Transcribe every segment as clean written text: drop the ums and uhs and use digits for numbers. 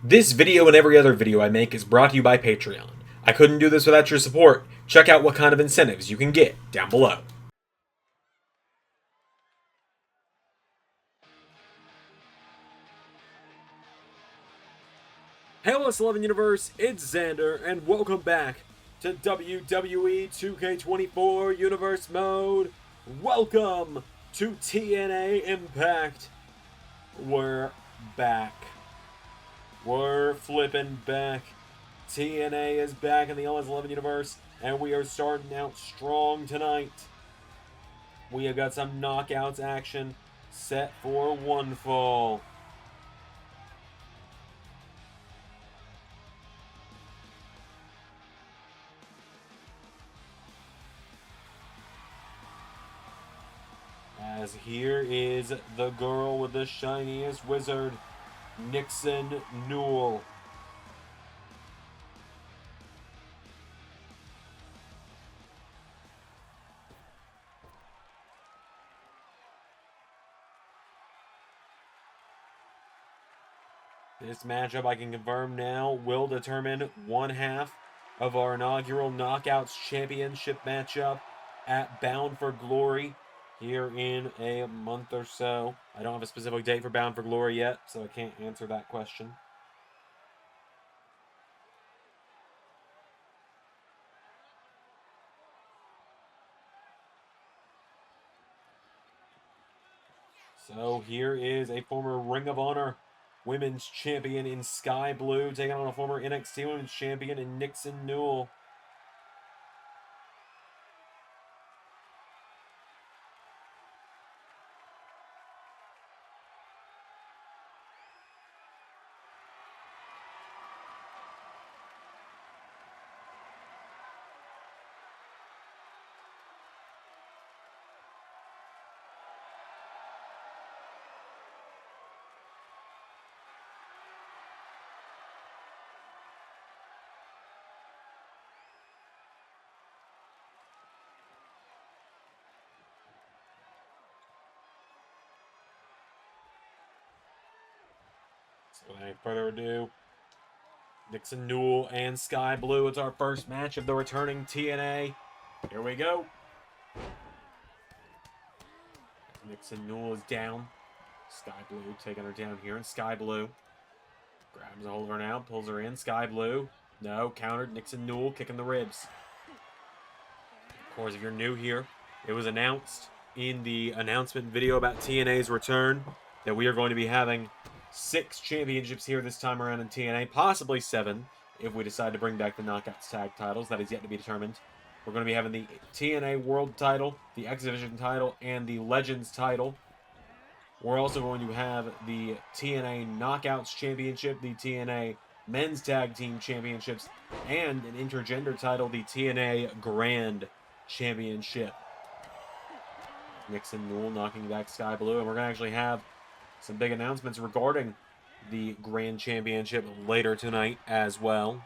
This video and every other video I make is brought to you by Patreon. I couldn't do this without your support. Check out what kind of incentives you can get down below. Hey, what's 11 Universe? It's Xander, and welcome back to WWE 2K24 Universe Mode. Welcome to TNA Impact. We're back. We're flipping back. TNA is back in the LS11 universe, and we are starting out strong tonight. We have got some knockouts action set for one fall. As here is the girl with the shiniest wizard, Nixon Newell. This matchup, I can confirm now, will determine one half of our inaugural Knockouts Championship matchup at Bound for Glory here in a month or so. I don't have a specific date for Bound for Glory yet, so I can't answer that question. So here is a former Ring of Honor Women's Champion in Skye Blue taking on a former NXT Women's Champion in Nixon Newell. So without any further ado, Nixon Newell and Skye Blue. It's our first match of the returning TNA. Here we go. Nixon Newell is down. Skye Blue taking her down here, and Skye Blue grabs a hold of her now, pulls her in. Skye Blue, no, countered. Nixon Newell kicking the ribs. Of course, if you're new here, it was announced in the announcement video about TNA's return that we are going to be having 6 championships here this time around in TNA, possibly 7 if we decide to bring back the Knockouts tag titles. That is yet to be determined. We're going to be having the TNA World title, the X Division title, and the Legends title. We're also going to have the TNA Knockouts Championship, the TNA Men's Tag Team Championships, and an intergender title, the TNA Grand Championship. Nixon Newell knocking back Skye Blue, and we're going to actually have some big announcements regarding the Grand Championship later tonight as well.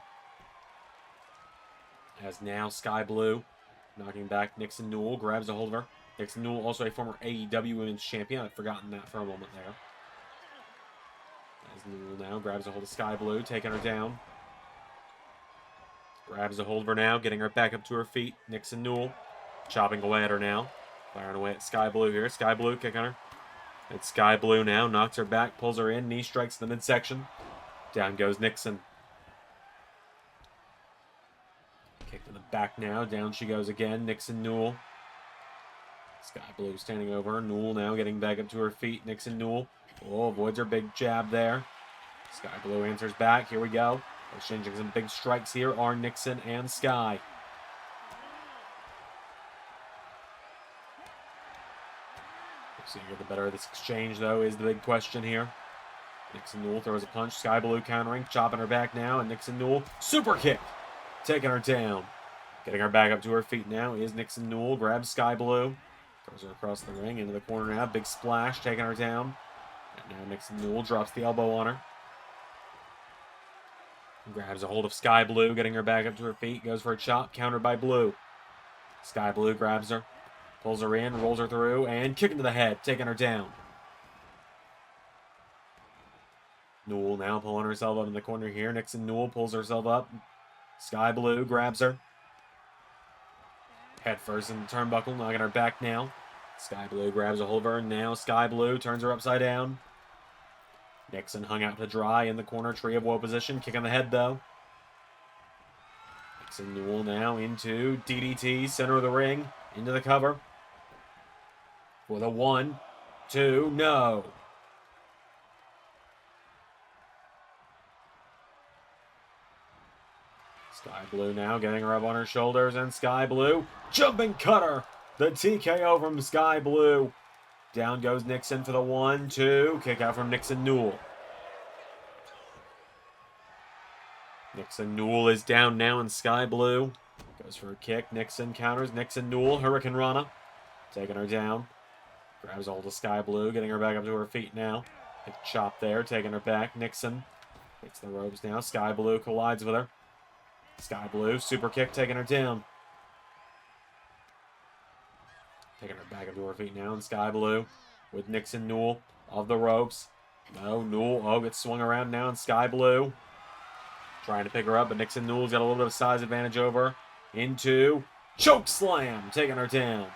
As now Skye Blue knocking back Nixon Newell, grabs a hold of her. Nixon Newell, also a former AEW Women's Champion. I'd forgotten that for a moment there. As Newell now grabs a hold of Skye Blue, taking her down. Grabs a hold of her now, getting her back up to her feet. Nixon Newell chopping away at her now. Firing away at Skye Blue here. Skye Blue kicking her. It's Skye Blue now, knocks her back, pulls her in, knee strikes the midsection. Down goes Nixon. Kick to the back now, down she goes again. Nixon Newell. Skye Blue standing over her. Newell now getting back up to her feet. Nixon Newell. Oh, avoids her big jab there. Skye Blue answers back. Here we go. Exchanging some big strikes here are Nixon and Skye. So you get the better of this exchange, though, is the big question here. Nixon Newell throws a punch. Skye Blue countering, chopping her back now, and Nixon Newell, super kick, taking her down. Getting her back up to her feet now is Nixon Newell, grabs Skye Blue, throws her across the ring, into the corner now, big splash, taking her down. And now Nixon Newell drops the elbow on her. Grabs a hold of Skye Blue, getting her back up to her feet, goes for a chop, countered by Blue. Skye Blue grabs her. Pulls her in, rolls her through, and kick into the head, taking her down. Newell now pulling herself up in the corner here. Nixon Newell pulls herself up. Skye Blue grabs her. Head first in the turnbuckle, knocking her back now. Skye Blue grabs a hold of her. Now Skye Blue turns her upside down. Nixon hung out to dry in the corner. Tree of woe position. Kick on the head, though. Nixon Newell now into DDT, center of the ring. Into the cover. For the 1, 2, no. Skye Blue now getting her up on her shoulders, and Skye Blue jumping cutter. The TKO from Skye Blue. Down goes Nixon for the 1, 2. Kick out from Nixon Newell. Nixon Newell is down now, and Skye Blue goes for a kick. Nixon counters. Nixon Newell, Hurricane Rana, taking her down. Grabs hold of Skye Blue, getting her back up to her feet now. Hit the chop there, taking her back. Nixon hits the ropes now. Skye Blue collides with her. Skye Blue, super kick, taking her down. Taking her back up to her feet now. And Skye Blue with Nixon Newell of the ropes. No, Newell, gets swung around now. And Skye Blue trying to pick her up, but Nixon Newell's got a little bit of size advantage over her. Into choke slam, taking her down.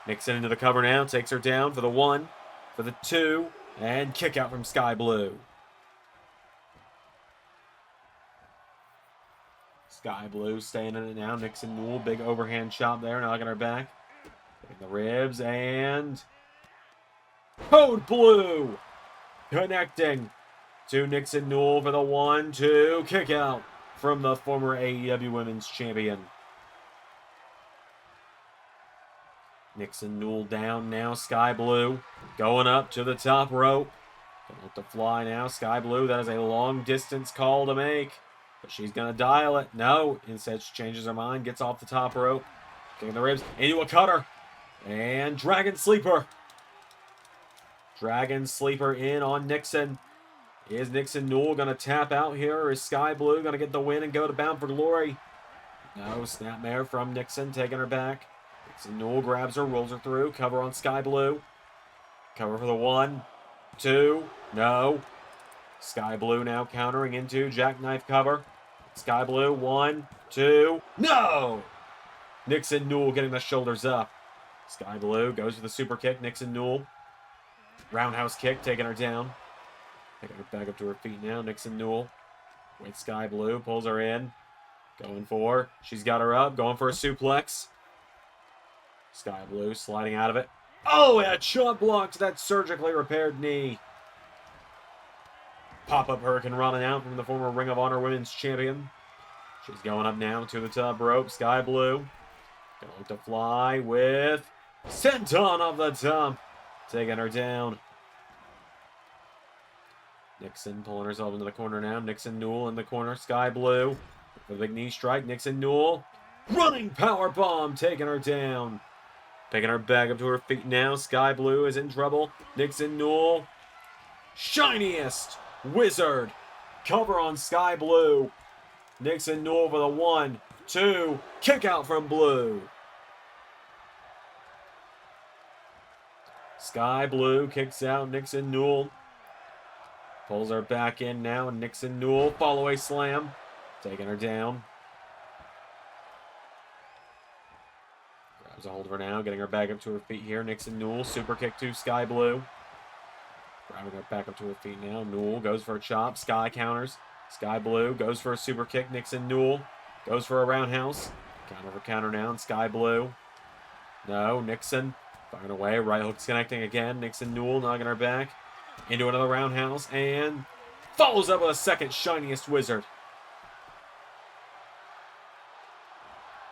Nixon into the cover now, takes her down for the 1, for the 2, and kick out from Skye Blue. Skye Blue staying in it now. Nixon Newell, big overhand chop there, knocking her back. Taking the ribs, and Code Blue connecting to Nixon Newell for the 1, 2, kick out from the former AEW Women's Champion. Nixon Newell down now. Skye Blue going up to the top rope. Going up to fly now. Skye Blue, that is a long distance call to make. But she's going to dial it. No. Instead, she changes her mind. Gets off the top rope. Kicking the ribs into a cutter. And Dragon Sleeper. Dragon Sleeper in on Nixon. Is Nixon Newell going to tap out here? Or is Skye Blue going to get the win and go to Bound for Glory? No. Snapmare from Nixon, taking her back. Nixon Newell grabs her, rolls her through. Cover on Skye Blue. Cover for the 1, 2, no. Skye Blue now countering into jackknife cover. Skye Blue, 1, 2, no! Nixon Newell getting the shoulders up. Skye Blue goes for the super kick. Nixon Newell. Roundhouse kick, taking her down. Taking her back up to her feet now. Nixon Newell with Skye Blue, pulls her in. Going for, she's got her up, going for a suplex. Skye Blue sliding out of it. Oh, and a chop block to that surgically repaired knee. Pop-up Hurricane Rana out from the former Ring of Honor Women's Champion. She's going up now to the top rope. Skye Blue going to fly with senton off the top. Taking her down. Nixon pulling herself into the corner now. Nixon Newell in the corner. Skye Blue with a big knee strike. Nixon Newell. Running power bomb, taking her down. Picking her back up to her feet now. Skye Blue is in trouble. Nixon Newell. Shiniest Wizard. Cover on Skye Blue. Nixon Newell for the 1, 2. Kick out from Blue. Skye Blue kicks out Nixon Newell. Pulls her back in now. And Nixon Newell. Fall away slam. Taking her down. Grabs a hold of her now, getting her back up to her feet here. Nixon Newell, super kick to Skye Blue. Grabbing her back up to her feet now. Newell goes for a chop. Skye counters. Skye Blue goes for a super kick. Nixon Newell goes for a roundhouse. Counter for counter now. And Skye Blue. No, Nixon firing away. Right hook's connecting again. Nixon Newell knocking her back into another roundhouse. And follows up with a second Shiniest Wizard.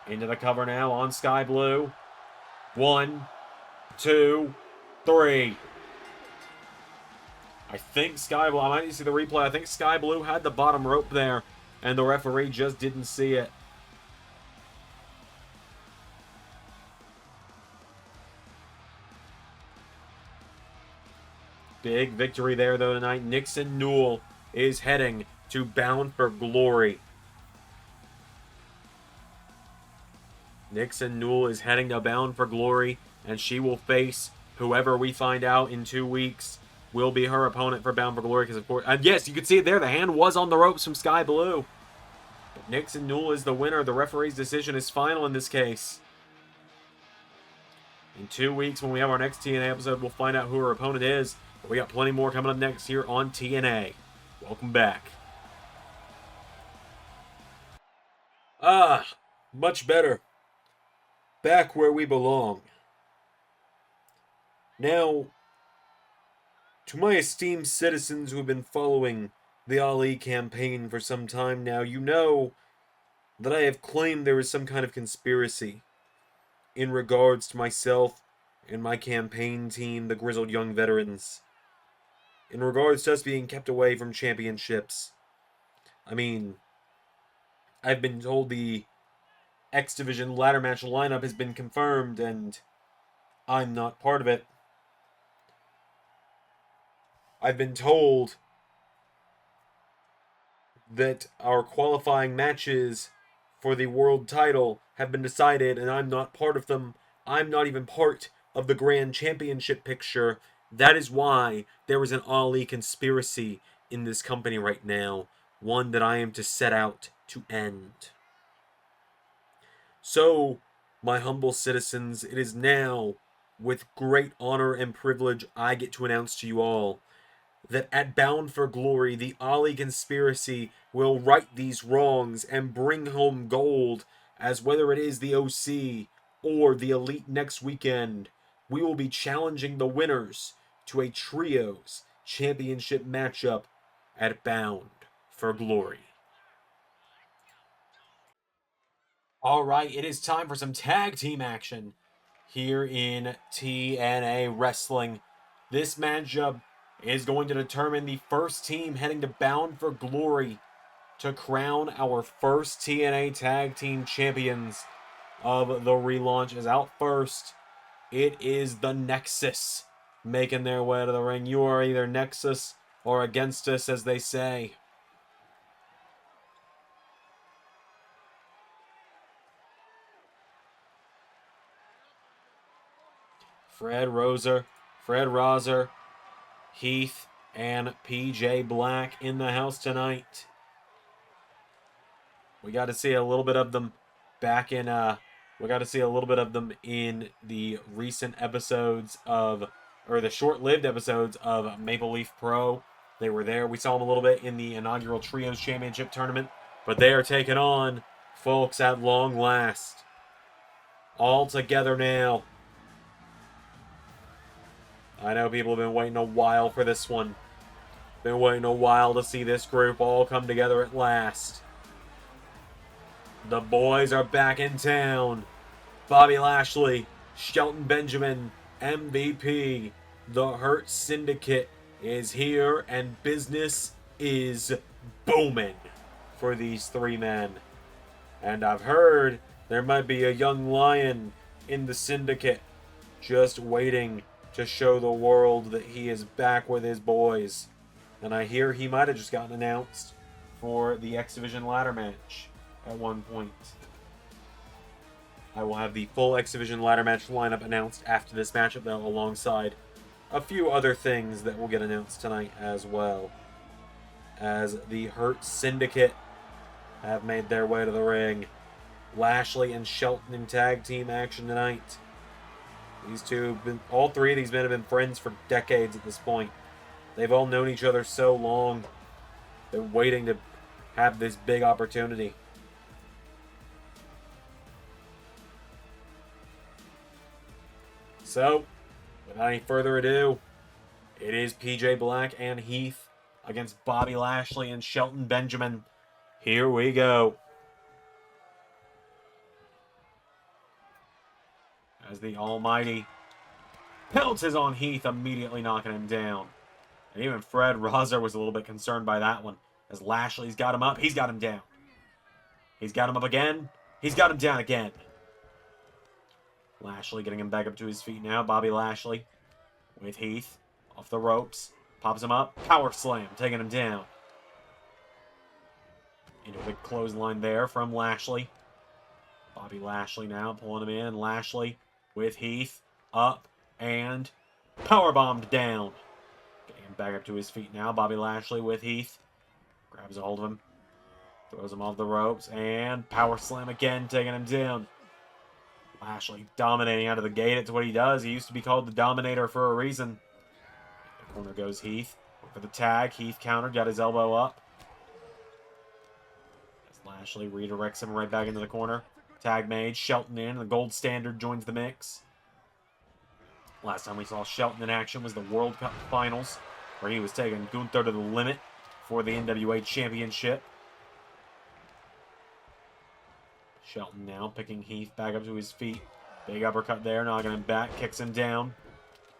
Into the cover now on Skye Blue. 1, 2, 3. I think Skye Blue, I might need to see the replay. I think Skye Blue had the bottom rope there, and the referee just didn't see it. Big victory there, though, tonight. Nixon Newell is heading to Bound for Glory. Nixon Newell is heading to Bound for Glory, and she will face whoever we find out in 2 weeks will be her opponent for Bound for Glory. Because, of course, yes, you can see it there. The hand was on the ropes from Skye Blue. But Nixon Newell is the winner. The referee's decision is final in this case. In 2 weeks, when we have our next TNA episode, we'll find out who her opponent is. But we got plenty more coming up next here on TNA. Welcome back. Much better. Back where we belong. Now, to my esteemed citizens who have been following the Ali campaign for some time now, you know that I have claimed there is some kind of conspiracy in regards to myself and my campaign team, the Grizzled Young Veterans, in regards to us being kept away from championships. I mean, I've been told the X Division ladder match lineup has been confirmed, and I'm not part of it. I've been told that our qualifying matches for the world title have been decided, and I'm not part of them. I'm not even part of the grand championship picture. That is why there is an Ali conspiracy in this company right now, one that I am to set out to end. So, my humble citizens, it is now with great honor and privilege I get to announce to you all that at Bound for Glory, the Ali conspiracy will right these wrongs and bring home gold, as whether it is the OC or the Elite next weekend, we will be challenging the winners to a Trios Championship matchup at Bound for Glory. Alright, it is time for some tag team action here in TNA Wrestling. This matchup is going to determine the first team heading to Bound for Glory to crown our first TNA Tag Team Champions of the relaunch. Is out first, it is the Nexus making their way to the ring. You are either Nexus or against us, as they say. Fred Roser, Heath, and PJ Black in the house tonight. We got to see a little bit of them back in, we got to see a little bit of them in the recent episodes of, or the short-lived episodes of Maple Leaf Pro. They were there. We saw them a little bit in the inaugural Trios Championship tournament, but they are taking on folks at long last. All together now. I know people have been waiting a while for this one. Been waiting a while to see this group all come together at last. The boys are back in town. Bobby Lashley, Shelton Benjamin, MVP, the Hurt Syndicate is here, and business is booming for these three men. And I've heard there might be a young lion in the Syndicate just waiting to show the world that he is back with his boys. And I hear he might have just gotten announced for the X Division ladder match at one point. I will have the full X Division ladder match lineup announced after this matchup, though, alongside a few other things that will get announced tonight as well. As the Hurt Syndicate have made their way to the ring. Lashley and Shelton in tag team action tonight. These two have been, all three of these men have been friends for decades at this point. They've all known each other so long. They're waiting to have this big opportunity. So, without any further ado, it is PJ Black and Heath against Bobby Lashley and Shelton Benjamin. Here we go. As the Almighty pounces on Heath, immediately knocking him down. And even Fred Roser was a little bit concerned by that one. As Lashley's got him up, he's got him down. He's got him up again. He's got him down again. Lashley getting him back up to his feet now. Bobby Lashley with Heath off the ropes. Pops him up. Power slam, taking him down. Into a big clothesline there from Lashley. Bobby Lashley now pulling him in. Lashley with Heath up and powerbombed down. Getting back up to his feet now. Bobby Lashley with Heath. Grabs a hold of him. Throws him off the ropes. And power slam again, taking him down. Lashley dominating out of the gate. It's what he does. He used to be called the Dominator for a reason. In the corner goes Heath. For the tag. Heath countered. Got his elbow up. As Lashley redirects him right back into the corner. Tag made. Shelton in. The Gold Standard joins the mix. Last time we saw Shelton in action was the World Cup Finals, where he was taking Gunther to the limit for the NWA Championship. Shelton now picking Heath back up to his feet. Big uppercut there, knocking him back, kicks him down.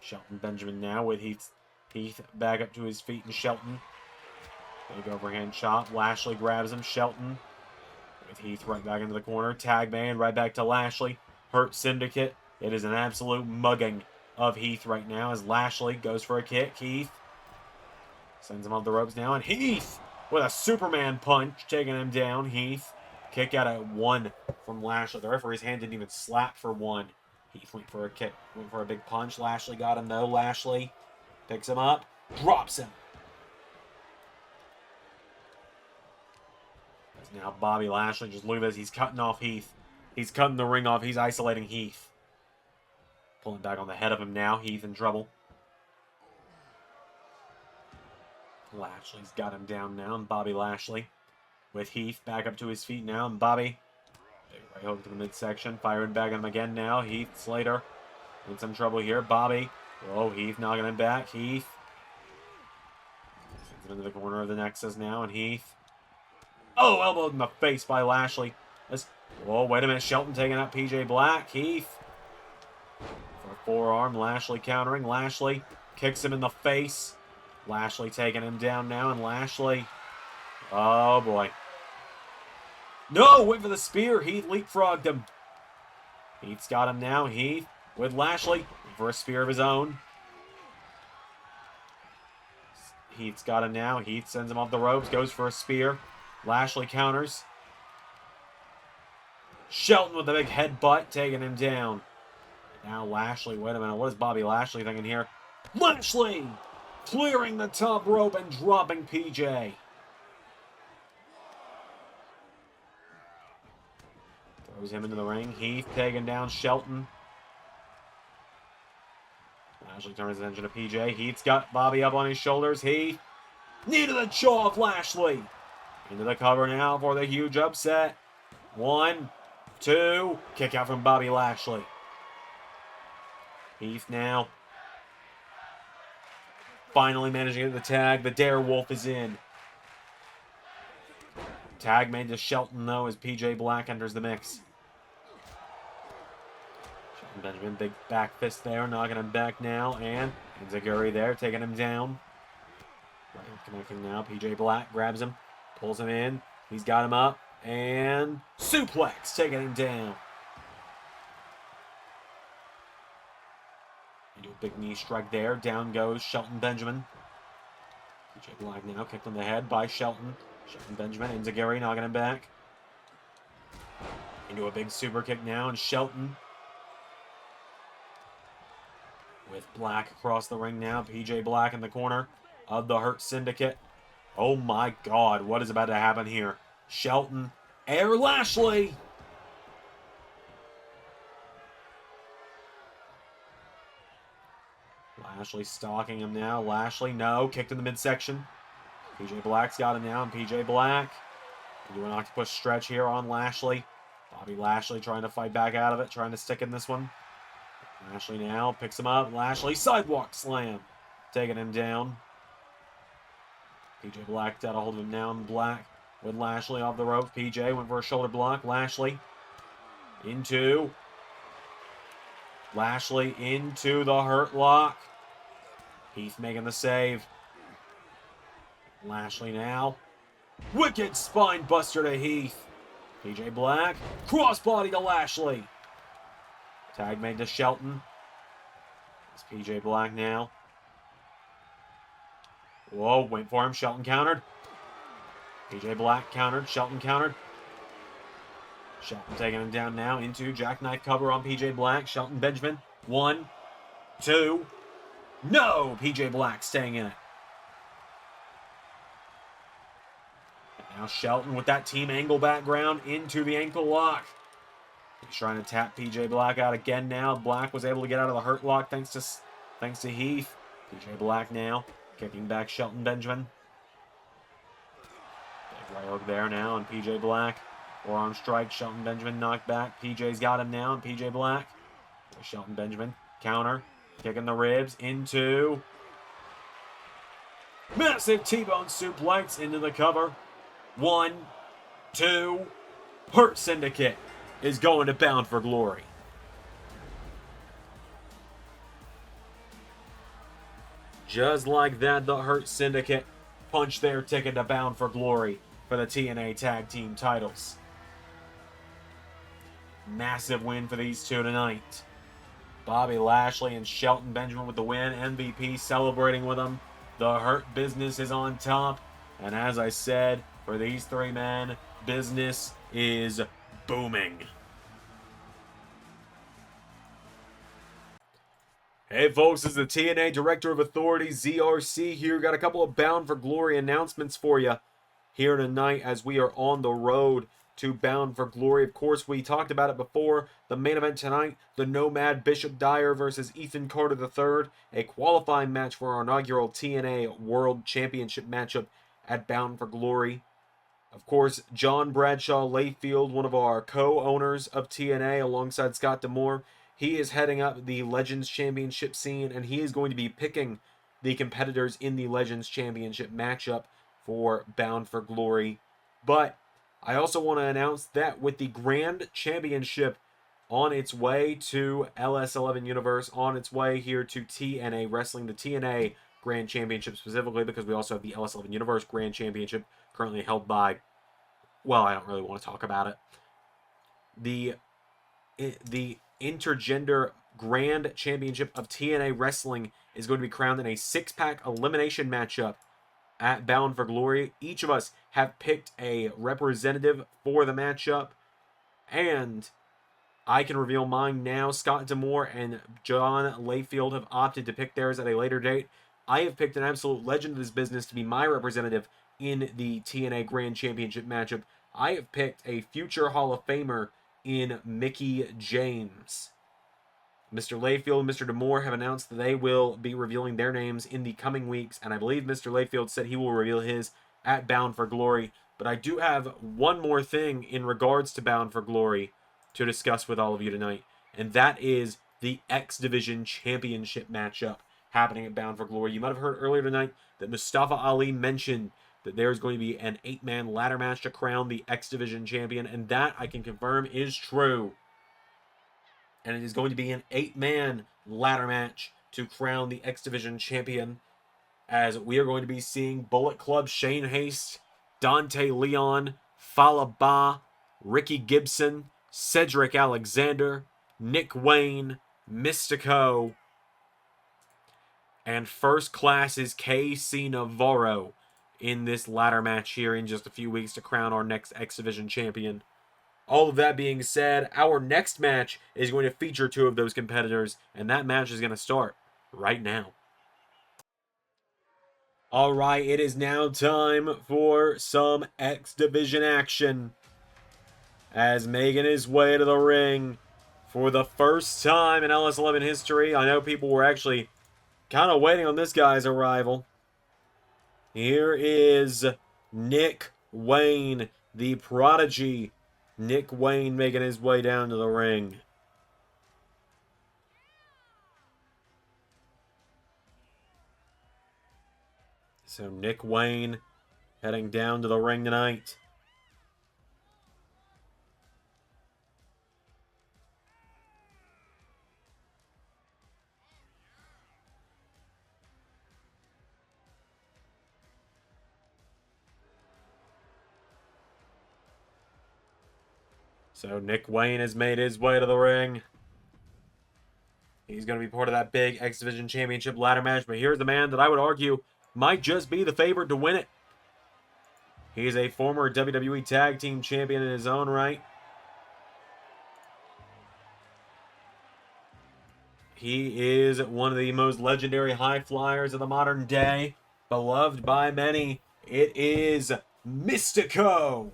Shelton Benjamin now with Heath back up to his feet, and Shelton. Big overhand chop. Lashley grabs him. Shelton with Heath right back into the corner. Tag man right back to Lashley. Hurt Syndicate. It is an absolute mugging of Heath right now as Lashley goes for a kick. Heath sends him off the ropes now, and Heath with a Superman punch taking him down. Heath kick out at 1 from Lashley. The referee's hand didn't even slap for 1. Heath went for a kick, went for a big punch. Lashley got him though. Lashley picks him up, drops him. As now Bobby Lashley, just look at this, he's cutting off Heath. He's cutting the ring off, he's isolating Heath. Pulling back on the head of him now. Heath in trouble. Lashley's got him down now. And Bobby Lashley with Heath back up to his feet now. And Bobby. Big right hook to the midsection. Firing back on him again now. Heath Slater in some trouble here. Bobby. Oh, Heath knocking him back. Heath. Sends him into the corner of the Nexus now. And Heath. Oh, elbowed in the face by Lashley. Oh, wait a minute. Shelton taking out PJ Black. Heath. Forearm, Lashley countering. Lashley kicks him in the face. Lashley taking him down now, and Lashley. Oh boy. No, went for the spear. Heath leapfrogged him. Heath's got him now. Heath with Lashley for a spear of his own. Heath's got him now. Heath sends him off the ropes, goes for a spear. Lashley counters. Shelton with a big headbutt, taking him down. Now Lashley, wait a minute, what is Bobby Lashley thinking here? Lashley clearing the top rope and dropping PJ. Throws him into the ring. Heath taking down Shelton. Lashley turns his attention to PJ. Heath's got Bobby up on his shoulders. Heath, knee to the jaw of Lashley. Into the cover now for the huge upset. 1, 2, kick out from Bobby Lashley. Heath now finally managing to get the tag. The Dare Wolf is in. Tag made to Shelton though as PJ Black enters the mix. Shelton Benjamin, big back fist there, knocking him back now. And Zaguri there, taking him down. Right, connecting now. PJ Black grabs him, pulls him in. He's got him up. And suplex, taking him down. Into a big knee strike there. Down goes Shelton Benjamin. PJ Black now kicked on the head by Shelton. Shelton Benjamin and Zaguri knocking him back. Into a big super kick now, and Shelton with Black across the ring now. PJ Black in the corner of the Hurt Syndicate. Oh my God, what is about to happen here? Shelton, Air Lashley. Lashley stalking him now. Lashley, no. Kicked in the midsection. PJ Black's got him now, and PJ Black. Do an octopus stretch here on Lashley. Bobby Lashley trying to fight back out of it, trying to stick in this one. Lashley now picks him up. Lashley, sidewalk slam. Taking him down. PJ Black got a hold of him now, and Black with Lashley off the rope. PJ went for a shoulder block. Lashley into the Hurt Lock. Heath making the save. Lashley now. Wicked spine buster to Heath. PJ Black. Crossbody to Lashley. Tag made to Shelton. It's PJ Black now. Whoa, went for him. Shelton countered. PJ Black countered. Shelton countered. Shelton taking him down now into jackknife cover on PJ Black. Shelton Benjamin. 1, 2. No! PJ Black staying in it. Now Shelton with that team angle background into the ankle lock. He's trying to tap PJ Black out again now. Black was able to get out of the hurt lock thanks to Heath. PJ Black now kicking back Shelton Benjamin. Big right hook there now, and PJ Black. Forearm strike, Shelton Benjamin knocked back. PJ's got him now, and PJ Black. Shelton Benjamin, counter, kicking the ribs into... Massive T-bone suplex into the cover. 1, 2, Hurt Syndicate is going to Bound for Glory. Just like that, the Hurt Syndicate punched their ticket to Bound for Glory for the TNA Tag Team titles. Massive win for these two tonight. Bobby Lashley and Shelton Benjamin with the win. MVP celebrating with them. The Hurt Business is on top. And as I said, for these three men, business is booming. Hey folks, this is the TNA Director of Authority, ZRC here. Got a couple of Bound for Glory announcements for you here tonight as we are on the road to Bound for Glory. Of course, we talked about it before. The main event tonight, the Nomad Bishop Dyer versus Ethan Carter III, a qualifying match for our inaugural TNA World Championship matchup at Bound for Glory. Of course, John Bradshaw Layfield, one of our co-owners of TNA alongside Scott D'Amore, he is heading up the Legends Championship scene, and he is going to be picking the competitors in the Legends Championship matchup for Bound for Glory. But I also want to announce that with the Grand Championship on its way to LS11 Universe, on its way here to TNA Wrestling, the TNA Grand Championship specifically, because we also have the LS11 Universe Grand Championship currently held by, well, I don't really want to talk about it. The Intergender Grand Championship of TNA Wrestling is going to be crowned in a 6-pack elimination matchup at Bound for Glory. Each of us have picked a representative for the matchup, and I can reveal mine now. Scott D'Amore and John Layfield have opted to pick theirs at a later date. I have picked an absolute legend of this business to be my representative in the TNA Grand Championship matchup. I have picked a future Hall of Famer in Mickie James. Mr. Layfield and Mr. D'Amore have announced that they will be revealing their names in the coming weeks, and I believe Mr. Layfield said he will reveal his at Bound for Glory. But I do have one more thing in regards to Bound for Glory to discuss with all of you tonight, and that is the X Division Championship matchup happening at Bound for Glory. You might have heard earlier tonight that Mustafa Ali mentioned that there's going to be an 8-man ladder match to crown the X Division champion, and that I can confirm is true. And it is going to be an 8-man ladder match to crown the X Division champion, as we are going to be seeing Bullet Club Shane Haste, Dante Leon, Falaba, Ricky Gibson, Cedric Alexander, Nick Wayne, Mistico, and First Class's KC Navarro in this ladder match here in just a few weeks to crown our next X Division champion. All of that being said, our next match is going to feature 2 of those competitors, and that match is going to start right now. All right, it is now time for some X Division action, as making his way to the ring for the first time in LS11 history. I know people were actually kind of waiting on this guy's arrival. Here is Nick Wayne, the prodigy. Nick Wayne making his way down to the ring. So Nick Wayne heading down to the ring tonight. So Nick Wayne has made his way to the ring. He's going to be part of that big X Division Championship ladder match. But here's the man that I would argue might just be the favorite to win it. He's a former WWE Tag Team Champion in his own right. He is one of the most legendary high flyers of the modern day. Beloved by many. It is Mistico.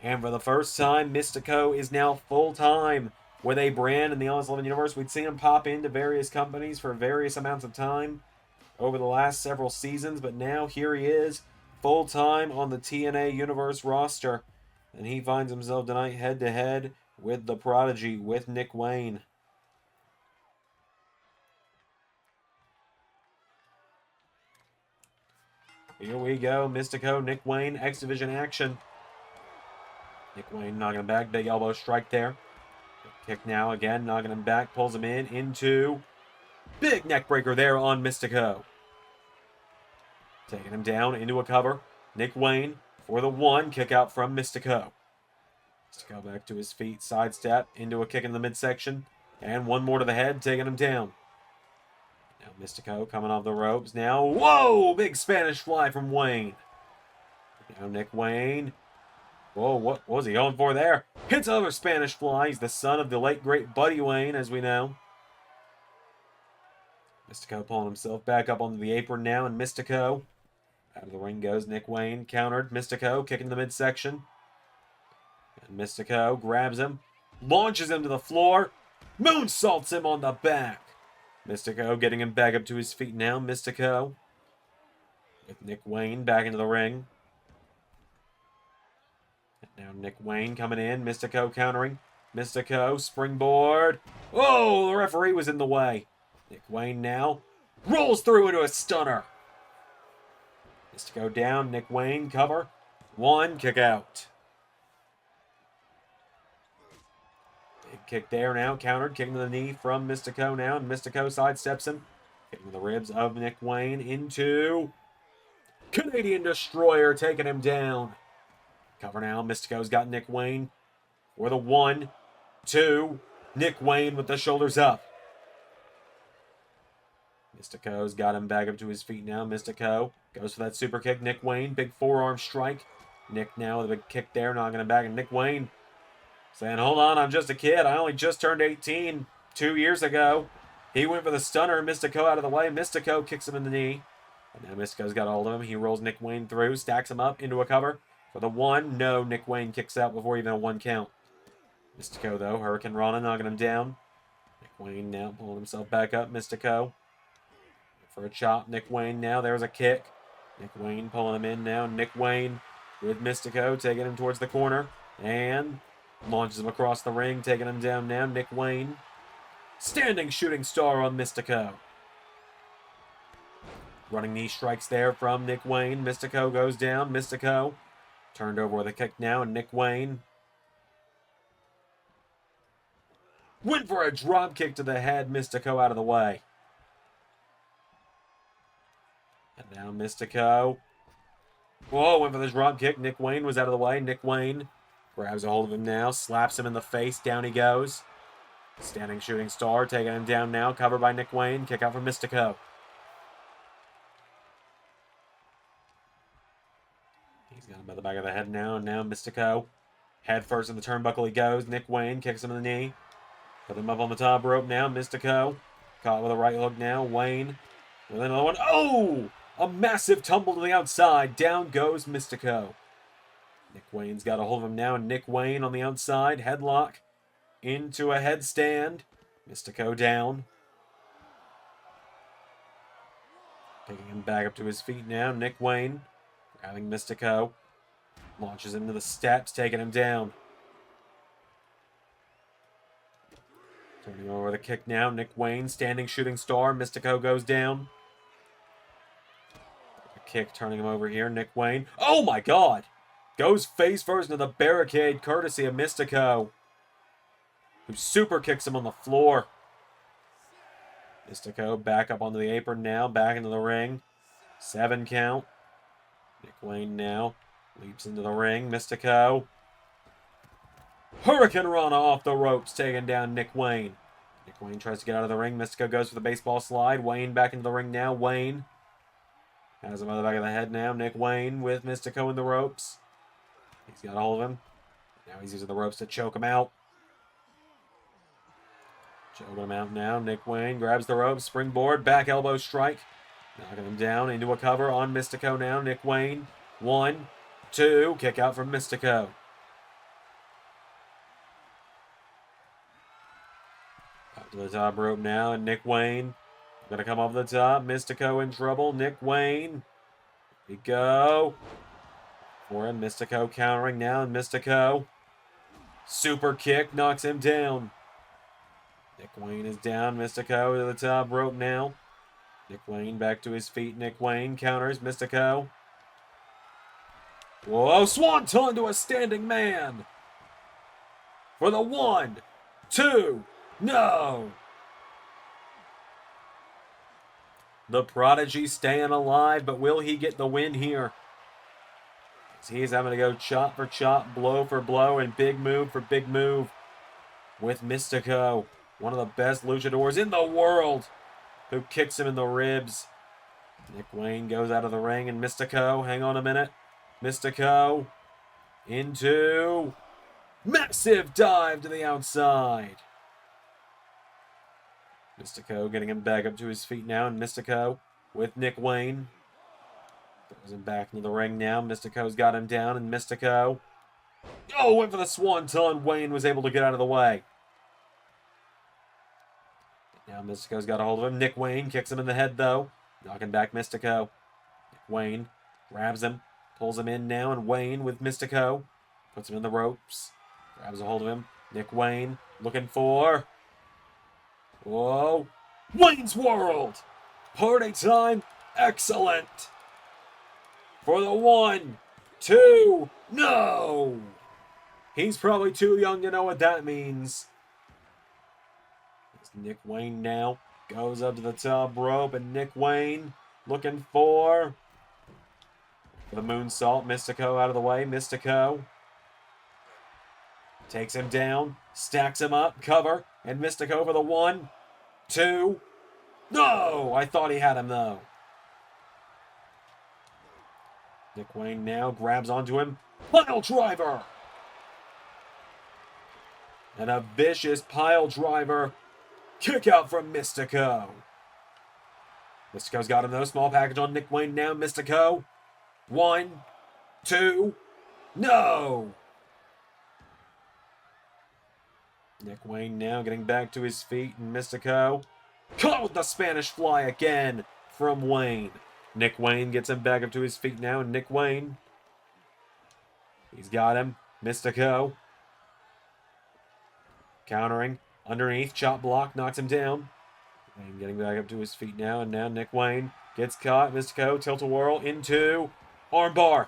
And for the first time, Mistico is now full-time with a brand in the Honest 11 universe. We'd seen him pop into various companies for various amounts of time over the last several seasons, but now here he is, full-time on the TNA universe roster. And he finds himself tonight head-to-head with the Prodigy, with Nick Wayne. Here we go, Mistico, Nick Wayne, X Division action. Nick Wayne knocking him back, big elbow strike there. Kick now, again, knocking him back, pulls him in, into big neck breaker there on Mistico. Taking him down into a cover. Nick Wayne for the one, kick out from Mistico. Mistico back to his feet, sidestep, into a kick in the midsection, and one more to the head, taking him down. Now Mistico coming off the ropes now. Whoa! Big Spanish fly from Wayne. Now Nick Wayne. Whoa, what was he going for there? Hits another Spanish fly. He's the son of the late, great Buddy Wayne, as we know. Mistico pulling himself back up onto the apron now, and Mistico. Out of the ring goes Nick Wayne. Countered. Mistico kicking the midsection. And Mistico grabs him. Launches him to the floor. Moonsaults him on the back. Mistico getting him back up to his feet now. Mistico. With Nick Wayne back into the ring. Now Nick Wayne coming in. Mistico countering. Mistico, springboard. Oh, the referee was in the way. Nick Wayne now rolls through into a stunner. Mistico down. Nick Wayne cover. One, kick out. Big kick there now. Countered. Kicking to the knee from Mistico now. And Mistico sidesteps him. Kicking the ribs of Nick Wayne into Canadian Destroyer, taking him down. Cover now. Mistico's got Nick Wayne for the 1, 2. Nick Wayne with the shoulders up. Mistico's got him back up to his feet now. Mistico goes for that super kick. Nick Wayne, big forearm strike. Nick now with a big kick there, knocking him back. And Nick Wayne saying, hold on, I'm just a kid. I only just turned 18 2 years ago. He went for the stunner. Mistico out of the way. Mistico kicks him in the knee. And now Mistico's got a hold of him. He rolls Nick Wayne through, stacks him up into a cover. For the 1, no, Nick Wayne kicks out before even a 1 count. Mistico, though, Hurricane Rana knocking him down. Nick Wayne now pulling himself back up. Mistico for a chop. Nick Wayne now, there's a kick. Nick Wayne pulling him in now. Nick Wayne with Mistico, taking him towards the corner. And launches him across the ring, taking him down now. Nick Wayne, standing shooting star on Mistico. Running knee strikes there from Nick Wayne. Mistico goes down. Mistico turned over with a kick now, and Nick Wayne went for a drop kick to the head. Mistico out of the way. And now Mistico. Whoa, went for the drop kick. Nick Wayne was out of the way. Nick Wayne grabs a hold of him now, slaps him in the face. Down he goes. Standing shooting star, taking him down now. Covered by Nick Wayne. Kick out from Mistico. He's got him by the back of the head now. And now Mistico. Head first in the turnbuckle he goes. Nick Wayne kicks him in the knee. Put him up on the top rope now. Mistico. Caught with a right hook now. Wayne with another one. Oh! A massive tumble to the outside. Down goes Mistico. Nick Wayne's got a hold of him now. And Nick Wayne on the outside. Headlock into a headstand. Mistico down. Taking him back up to his feet now. Nick Wayne grabbing Mistico. Launches him to the steps, taking him down. Turning over the kick now. Nick Wayne, standing shooting star. Mistico goes down. A kick turning him over here. Nick Wayne. Oh my god! Goes face first into the barricade, courtesy of Mistico, who super kicks him on the floor. Mistico back up onto the apron now. Back into the ring. 7 count. Nick Wayne now leaps into the ring. Mistico. Hurricane Rana off the ropes, taking down Nick Wayne. Nick Wayne tries to get out of the ring. Mistico goes for the baseball slide. Wayne back into the ring now. Wayne has him on the back of the head now. Nick Wayne with Mistico in the ropes. He's got a hold of him. Now he's using the ropes to choke him out. Choking him out now. Nick Wayne grabs the ropes. Springboard. Back elbow strike. Knocking him down into a cover on Mistico now. Nick Wayne. 1, 2. Kick out from Mistico. Up to the top rope now, and Nick Wayne gonna come off the top. Mistico in trouble. Nick Wayne. Here we go. For him, Mistico countering now, and Mistico. Super kick knocks him down. Nick Wayne is down. Mistico to the top rope now. Nick Wayne back to his feet. Nick Wayne counters Mistico. Whoa, swanton to a standing man. For the 1, 2, no. The Prodigy staying alive, but will he get the win here? He's having to go chop for chop, blow for blow, and big move for big move with Mistico, one of the best luchadors in the world, who kicks him in the ribs. Nick Wayne goes out of the ring, and Mistico, hang on a minute. Mistico into massive dive to the outside. Mistico getting him back up to his feet now, and Mistico with Nick Wayne. Throws him back into the ring now. Mistico's got him down, and Mistico. Oh, went for the swanton. Wayne was able to get out of the way. Now Mistico's got a hold of him. Nick Wayne kicks him in the head, though. Knocking back Mistico. Nick Wayne grabs him, pulls him in now, and Wayne with Mistico. Puts him in the ropes. Grabs a hold of him. Nick Wayne looking for. Whoa. Wayne's World. Party time. Excellent. For the 1, 2, no! He's probably too young to know what that means. It's Nick Wayne now. Goes up to the top rope, and Nick Wayne looking for the moonsault. Mistico out of the way. Mistico takes him down, stacks him up, cover, and Mistico for the 1, 2, no! I thought he had him, though. Nick Wayne now grabs onto him. Pile driver! And a vicious pile driver. Kick out from Mistico. Mistico's got him though. Small package on Nick Wayne now. Mistico. 1, 2, no! Nick Wayne now getting back to his feet. And Mistico. Caught with the Spanish fly again from Wayne. Nick Wayne gets him back up to his feet now. Nick Wayne. He's got him. Mistico. Countering. Underneath. Chop block. Knocks him down. Wayne getting back up to his feet now. And now Nick Wayne gets caught. Mistico. Tilt-a-whirl into armbar.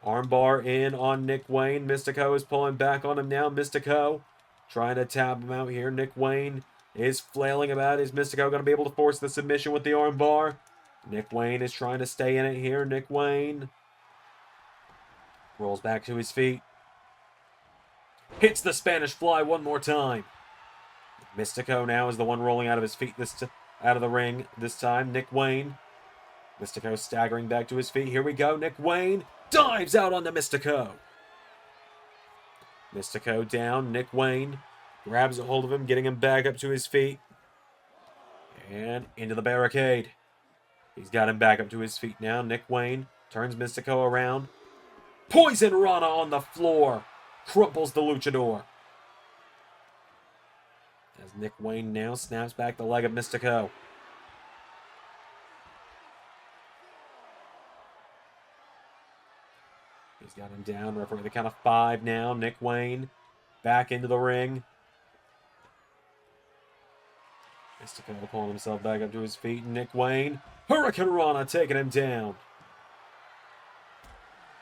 Armbar in on Nick Wayne. Mistico is pulling back on him now. Mistico trying to tap him out here. Nick Wayne is flailing about. Is Mistico going to be able to force the submission with the armbar? Nick Wayne is trying to stay in it here. Nick Wayne rolls back to his feet. Hits the Spanish fly one more time. Mistico now is the one rolling out of his feet out of the ring this time. Nick Wayne. Mistico staggering back to his feet. Here we go. Nick Wayne dives out onto Mistico. Mistico down. Nick Wayne grabs a hold of him, getting him back up to his feet. And into the barricade. He's got him back up to his feet now. Nick Wayne turns Mistico around. Poison Rana on the floor. Crumples the luchador. As Nick Wayne now snaps back the leg of Mistico. He's got him down. Referee the count of 5 now. Nick Wayne back into the ring. Mistico pulling himself back up to his feet. Nick Wayne. Hurricane Rana taking him down.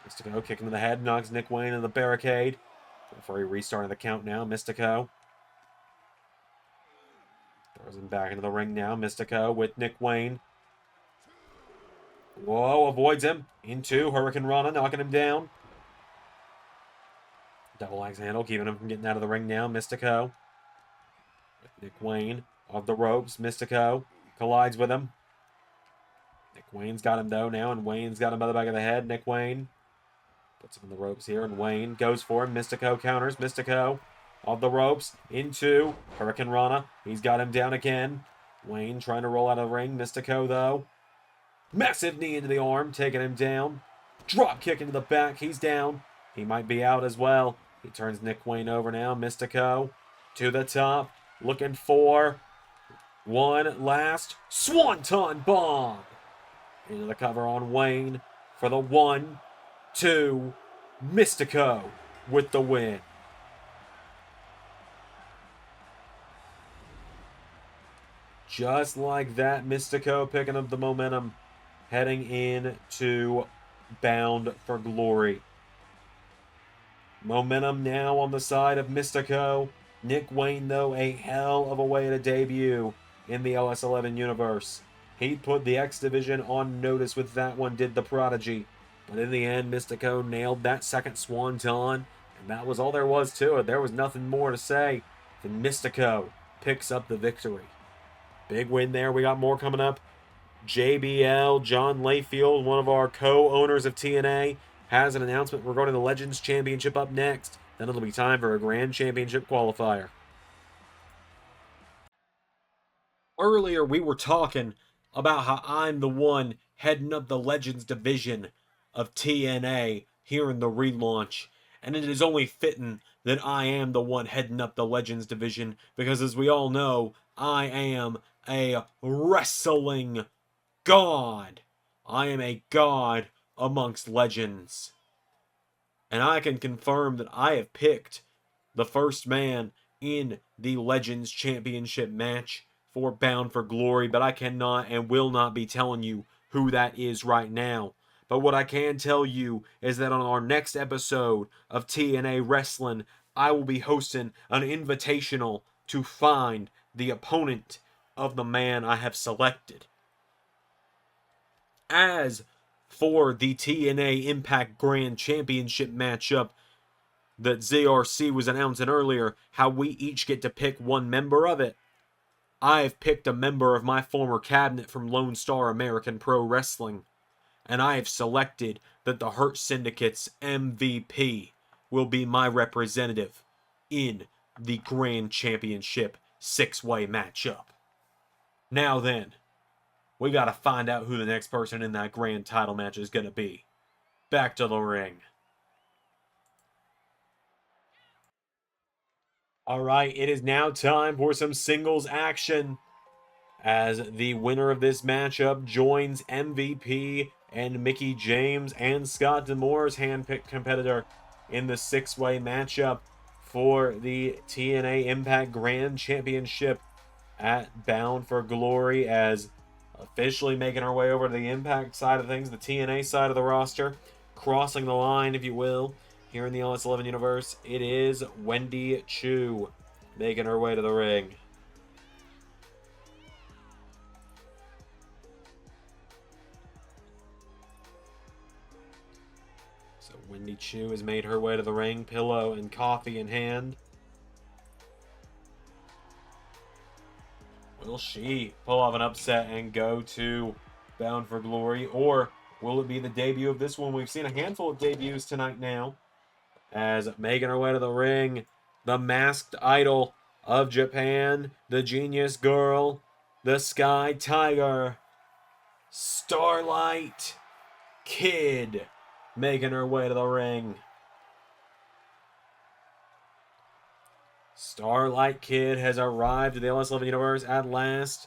Mistico kicking to the head. Knocks Nick Wayne in the barricade. Referee restarting the count now. Mistico. Throws him back into the ring now. Mistico with Nick Wayne. Whoa, avoids him. Into Hurricane Rana, knocking him down. Double axe handle, keeping him from getting out of the ring now. Mistico. With Nick Wayne off the ropes. Mistico collides with him. Nick Wayne's got him though now, and Wayne's got him by the back of the head. Nick Wayne puts him in the ropes here, and Wayne goes for him. Mistico counters. Mistico off the ropes into Hurricane Rana. He's got him down again. Wayne trying to roll out of the ring. Mistico though. Massive knee into the arm, taking him down. Drop kick into the back. He's down. He might be out as well. He turns Nick Wayne over now. Mistico to the top. Looking for one last Swanton Bomb. Into the cover on Wayne for the 1, 2. Mistico with the win. Just like that, Mistico picking up the momentum, heading into Bound for Glory. Momentum now on the side of Mistico. Nick Wayne, though, a hell of a way to debut in the LS11 universe. He put the X Division on notice with that one, did the Prodigy. But in the end, Mistico nailed that second Swanton, and that was all there was to it. There was nothing more to say. Then Mistico picks up the victory. Big win there. We got more coming up. JBL, John Layfield, one of our co-owners of TNA, has an announcement regarding the Legends Championship up next. Then it'll be time for a Grand Championship qualifier. Earlier, we were talking about how I'm the one heading up the Legends division of TNA here in the relaunch. And it is only fitting that I am the one heading up the Legends division because, as we all know, I am a wrestling god. I am a god amongst legends. And I can confirm that I have picked the first man in the Legends Championship match for Bound for Glory, but I cannot and will not be telling you who that is right now. But what I can tell you is that on our next episode of TNA Wrestling, I will be hosting an invitational to find the opponent of the man I have selected. As for the TNA Impact Grand Championship matchup that ZRC was announcing earlier, how we each get to pick one member of it, I've picked a member of my former cabinet from Lone Star American Pro Wrestling, and I have selected that the Hurt Syndicate's MVP will be my representative in the Grand Championship 6-way matchup. Now then, we gotta find out who the next person in that grand title match is gonna be. Back to the ring. Alright, it is now time for some singles action, as the winner of this matchup joins MVP and Mickey James and Scott D'Amore's handpicked competitor in the 6-way matchup for the TNA Impact Grand Championship at Bound for Glory, as officially making our way over to the Impact side of things, the TNA side of the roster, crossing the line, if you will, here in the LS11 universe. It is Wendy Choo making her way to the ring. So Wendy Choo has made her way to the ring, pillow and coffee in hand. Will she pull off an upset and go to Bound for Glory, or will it be the debut of this one? We've seen a handful of debuts tonight now, as making her way to the ring, the masked idol of Japan, the Genius Girl, the Sky Tiger, Starlight Kid, making her way to the ring. Starlight Kid has arrived to the LS11 universe at last.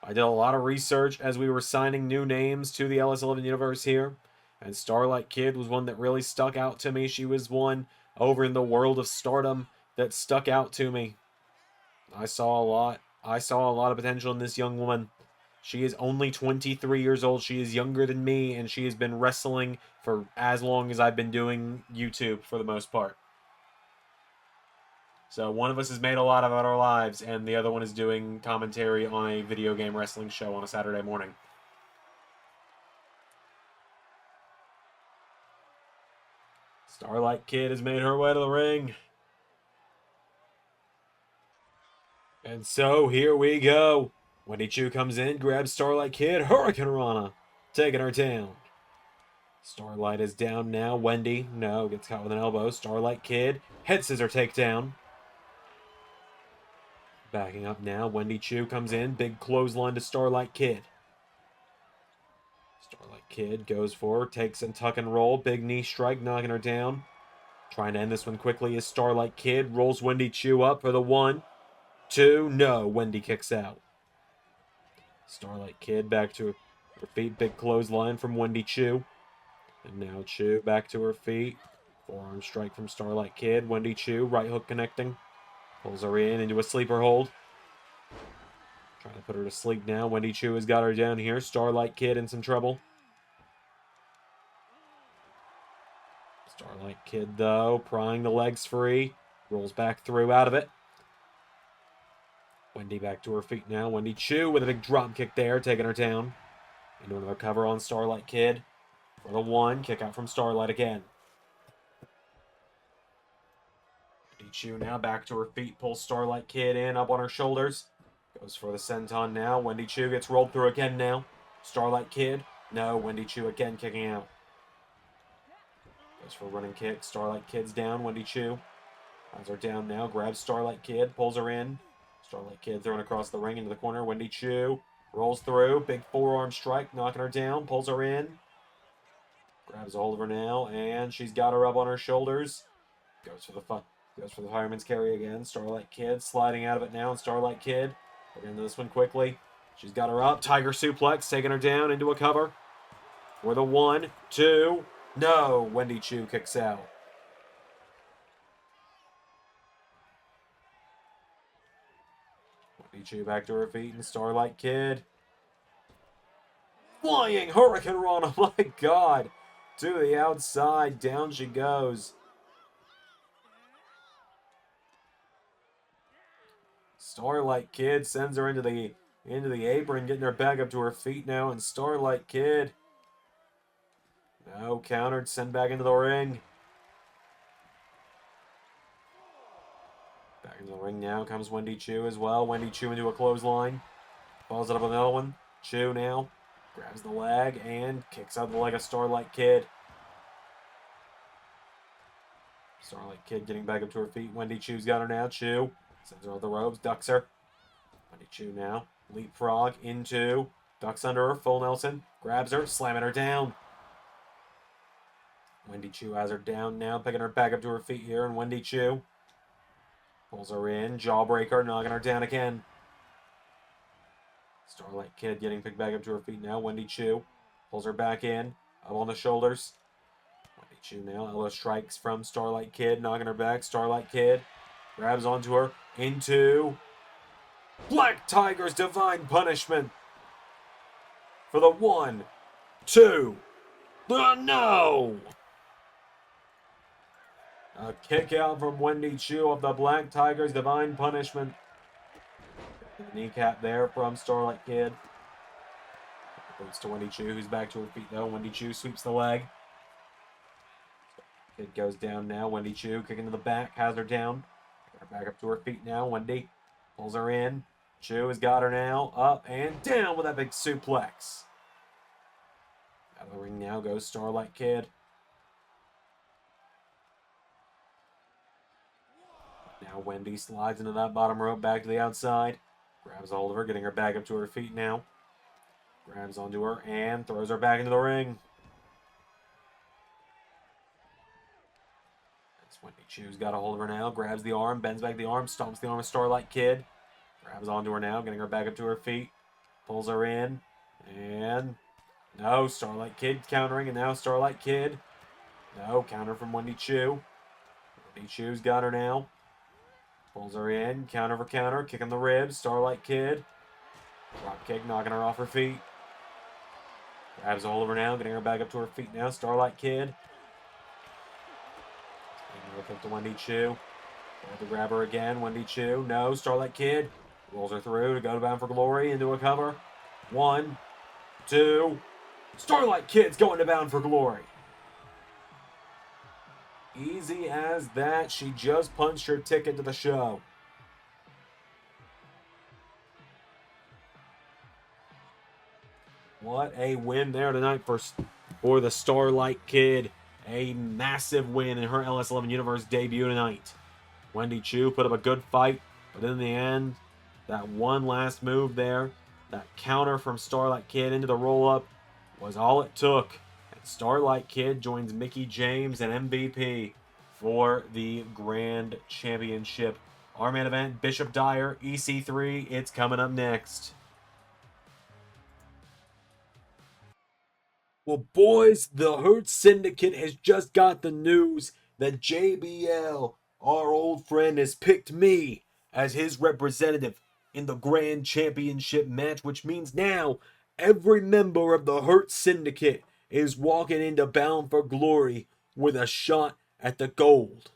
I did a lot of research as we were signing new names to the LS11 universe here, and Starlight Kid was one that really stuck out to me. She was one over in the world of Stardom that stuck out to me. I saw a lot of potential in this young woman. She is only 23 years old. She is younger than me, and she has been wrestling for as long as I've been doing YouTube for the most part. So one of us has made a lot of our lives, and the other one is doing commentary on a video game wrestling show on a Saturday morning. Starlight Kid has made her way to the ring. And so here we go. Wendy Choo comes in, grabs Starlight Kid, Hurricane Rana, taking her down. Starlight is down now. Wendy, no, gets caught with an elbow. Starlight Kid, head scissor takedown. Backing up now, Wendy Choo comes in, big clothesline to Starlight Kid. Starlight Kid goes forward, takes and tuck and roll. Big knee strike, knocking her down. Trying to end this one quickly is Starlight Kid. Rolls Wendy Choo up for the 1, 2. No, Wendy kicks out. Starlight Kid back to her feet. Big clothesline from Wendy Choo. And now Choo back to her feet. Forearm strike from Starlight Kid. Wendy Choo, right hook connecting. Pulls her in into a sleeper hold. Trying to put her to sleep now. Wendy Choo has got her down here. Starlight Kid in some trouble. Starlight Kid, though, prying the legs free. Rolls back through out of it. Wendy back to her feet now. Wendy Choo with a big drop kick there, taking her down. Into another cover on Starlight Kid. For the 1, kick out from Starlight again. Wendy Choo now back to her feet, pulls Starlight Kid in, up on her shoulders. Goes for the senton now. Wendy Choo gets rolled through again now. Starlight Kid. No, Wendy Choo again kicking out. Goes for a running kick. Starlight Kid's down. Wendy Choo has her down now. Grabs Starlight Kid. Pulls her in. Starlight Kid thrown across the ring into the corner. Wendy Choo rolls through. Big forearm strike. Knocking her down. Pulls her in. Grabs a hold of her now. And she's got her up on her shoulders. Goes for the fireman's carry again. Starlight Kid sliding out of it now. And Starlight Kid. We're into this one quickly. She's got her up. Tiger suplex. Taking her down into a cover. For the 1, 2. No, Wendy Choo kicks out. Wendy Choo back to her feet, and Starlight Kid. Flying Hurricane Run, oh my god. To the outside, down she goes. Starlight Kid sends her into the apron, getting her back up to her feet now, and Starlight Kid. No, countered, sent back into the ring. Back into the ring now comes Wendy Choo as well. Wendy Choo into a clothesline. Follows it up with another one. Choo now grabs the leg and kicks out the leg of Starlight Kid. Starlight Kid getting back up to her feet. Wendy Choo's got her now. Choo sends her off the ropes, ducks her. Wendy Choo now leapfrog into, ducks under her, full Nelson, grabs her, slamming her down. Wendy Choo has her down now, picking her back up to her feet here, and Wendy Choo pulls her in, jawbreaker, knocking her down again. Starlight Kid getting picked back up to her feet now. Wendy Choo pulls her back in, up on the shoulders. Wendy Choo now, elbow strikes from Starlight Kid, knocking her back. Starlight Kid grabs onto her, into Black Tiger's Divine Punishment. For the 1, 2, no! A kick out from Wendy Choo of the Black Tiger's Divine Punishment. The kneecap there from Starlight Kid. Boots to Wendy Choo, who's back to her feet though. Wendy Choo sweeps the leg. Kid goes down now. Wendy Choo kicking to the back, has her down. Get her back up to her feet now. Wendy pulls her in. Choo has got her now. Up and down with that big suplex. Out of the ring now goes Starlight Kid. Now Wendy slides into that bottom rope, back to the outside. Grabs a hold of her, getting her back up to her feet now. Grabs onto her and throws her back into the ring. As Wendy Choo's got a hold of her now, grabs the arm, bends back the arm, stomps the arm of Starlight Kid. Grabs onto her now, getting her back up to her feet. Pulls her in. And no, Starlight Kid countering, and now Starlight Kid. No, counter from Wendy Choo. Wendy Choo's got her now. Pulls her in, counter for counter, kick in the ribs, Starlight Kid. Drop kick, knocking her off her feet. Grabs a hold of her now, getting her back up to her feet now, Starlight Kid. Look up to Wendy Choo. Trying to grab her again, Wendy Choo. No, Starlight Kid. Rolls her through to go to Bound for Glory, into a cover. 1, 2. Starlight Kid's going to Bound for Glory. Easy as that. She just punched her ticket to the show. What a win there tonight for the Starlight Kid. A massive win in her LS11 Universe debut tonight. Wendy Choo put up a good fight, but in the end, that one last move there, that counter from Starlight Kid into the roll-up, was all it took. And Starlight Kid joins Mickie James and MVP for the Grand Championship. Our main event, Bishop Dyer, EC3. It's coming up next. Well, boys, the Hurt Syndicate has just got the news that JBL, our old friend, has picked me as his representative in the Grand Championship match, which means now every member of the Hurt Syndicate is walking into Bound for Glory with a shot at the gold.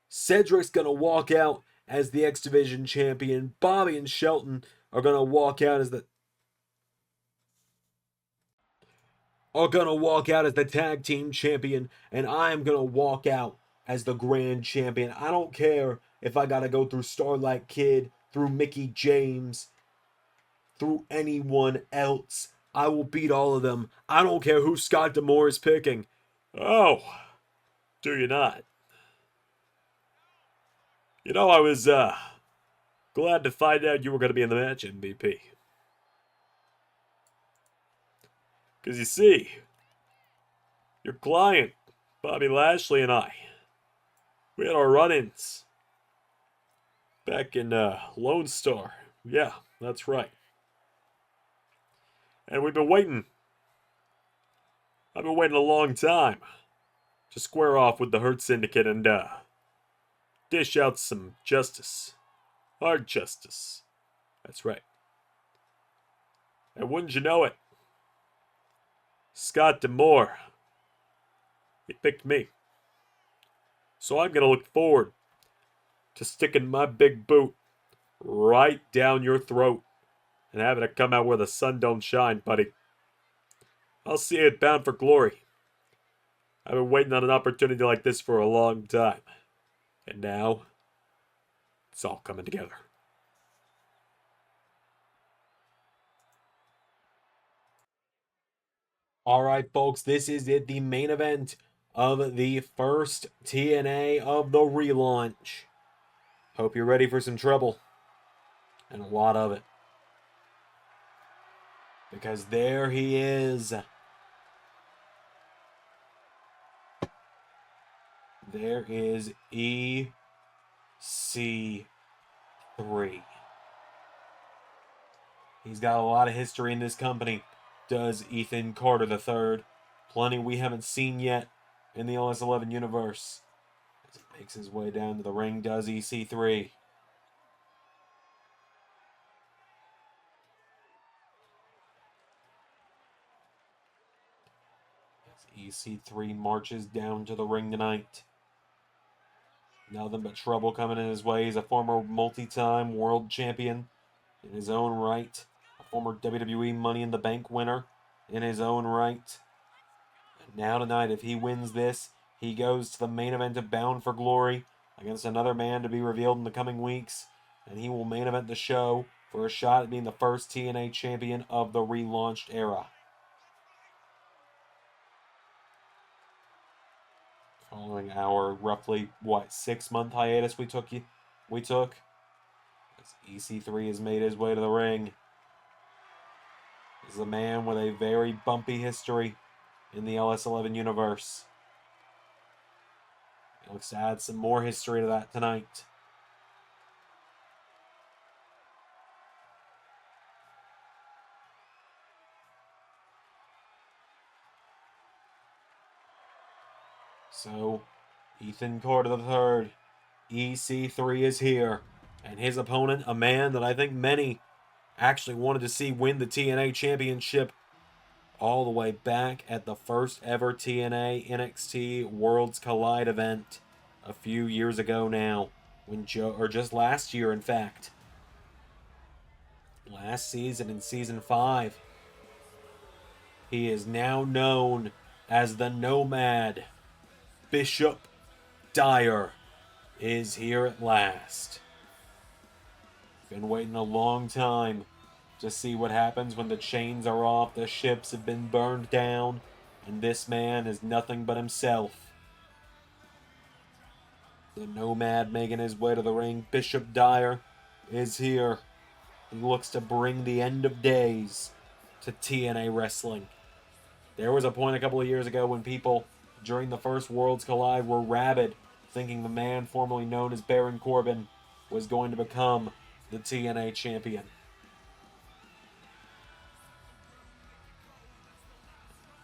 Cedric's going to walk out as the X Division champion. Bobby and Shelton are going to walk out as the tag team champion, and I am gonna walk out as the grand champion. I don't care if I gotta go through Starlight Kid, through Mickie James, through anyone else. I will beat all of them. I don't care who Scott D'Amore is picking. Oh, do you not? You know, I was glad to find out you were gonna be in the match, MVP. Because you see, your client, Bobby Lashley, and I, we had our run-ins back in Lone Star. Yeah, that's right. And we've been waiting. I've been waiting a long time to square off with the Hurt Syndicate and dish out some justice. Hard justice. That's right. And wouldn't you know it, Scott D'Amore, he picked me. So I'm going to look forward to sticking my big boot right down your throat and having it come out where the sun don't shine, buddy. I'll see you at Bound for Glory. I've been waiting on an opportunity like this for a long time. And now, it's all coming together. Alright, folks, this is it. The main event of the first TNA of the relaunch. Hope you're ready for some trouble. And a lot of it. Because there he is. There is EC3. He's got a lot of history in this company, does Ethan Carter III. Plenty we haven't seen yet in the LS11 universe. As he makes his way down to the ring, does EC3. EC3 marches down to the ring tonight. Nothing but trouble coming in his way. He's a former multi-time world champion in his own right. A former WWE Money in the Bank winner in his own right. And now tonight, if he wins this, he goes to the main event of Bound for Glory against another man to be revealed in the coming weeks. And he will main event the show for a shot at being the first TNA champion of the relaunched era. Following our roughly, 6-month hiatus we took, as EC3 has made his way to the ring. This is a man with a very bumpy history in the LS11 universe. He looks to add some more history to that tonight. So, Ethan Carter III, EC3 is here. And his opponent, a man that I think many actually wanted to see win the TNA Championship all the way back at the first ever TNA NXT Worlds Collide event a few years ago now. Or just last year, in fact. Last season, in Season 5. He is now known as the Nomad. Bishop Dyer is here at last. Been waiting a long time to see what happens when the chains are off, the ships have been burned down, and this man is nothing but himself. The Nomad making his way to the ring. Bishop Dyer is here. He looks to bring the end of days to TNA Wrestling. There was a point a couple of years ago when people, during the first Worlds Collide, were rabid, thinking the man formerly known as Baron Corbin was going to become the TNA champion.